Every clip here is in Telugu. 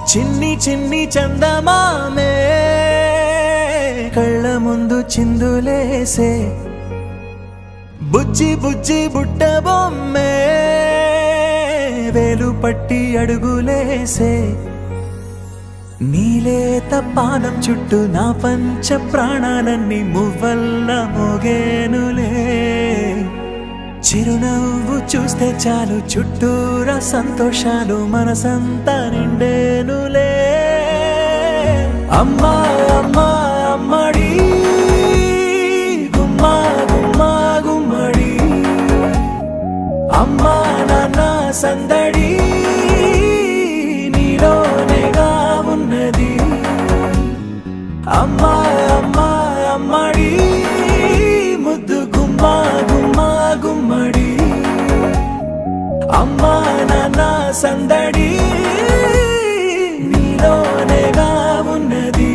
చిన్ని చిన్ని చందమామే కళ్ళ ముందు చిందులేసే బుజ్జి బుజ్జి బుట్ట బొమ్మే వేలు పట్టి అడుగులేసే నీలేత పానం చుట్టూ నా పంచ ప్రాణాలన్నీ మువ్వల్ల మోగేనులే చిరునవ్వు చూస్తే చాలు చుట్టూరా సంతోషాలు మనసంతా నిండేనులే అమ్మా అమ్మా అమ్మడి గుమ్మా గుమ్మా గుమ్మడి అమ్మా నాన్న సందడి నీలోనేగా ఉన్నది అమ్మా అమ్మా అమ్మడి ముద్దు గుమ్మా గుమ్మా గుమ్మడి అమ్మా నాన్న సందడి నీలోనేగా ఉన్నది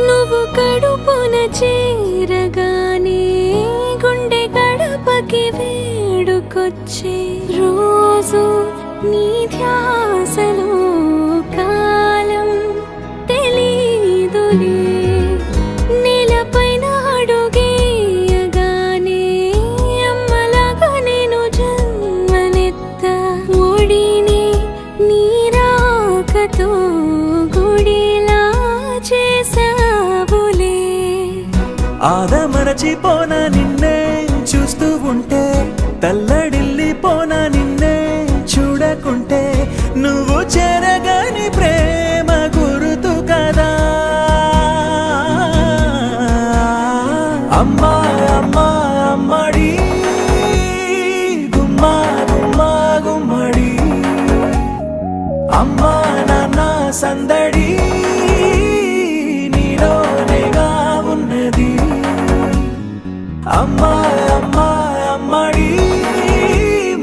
నువ్వు కడుపున చేరగానే గుండె గడపకి వేడుకొచ్చే రోజు నీ ధ్యాసలో కాలం తెలీదులే నేలపైన అడుగేయగానే అమ్మలాగా నేను జన్మనెత్త ఒడిని నీ రాకతో గుడిలా చేసావులే ఆదమరచిపోన నిన్నే చూస్తూ ఉంటే తల్లడిల్లిపోన నిన్నే చూడకుంటే నువ్వు చెరగని ప్రేమ గురుతు కదా అమ్మా అమ్మా అమ్మడి గుమ్మా గుమ్మా గుమ్మడి అమ్మా నాన్న సందడి నీలోనేగా ఉన్నది అమ్మా అమ్మా అమ్మడి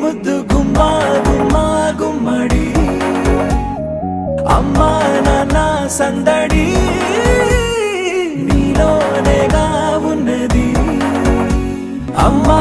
ముద్దు గుమ్మా గుమ్మా గుమ్మడి అమ్మా నాన్న సందడి నీలోనేగా ఉన్నది అమ్మా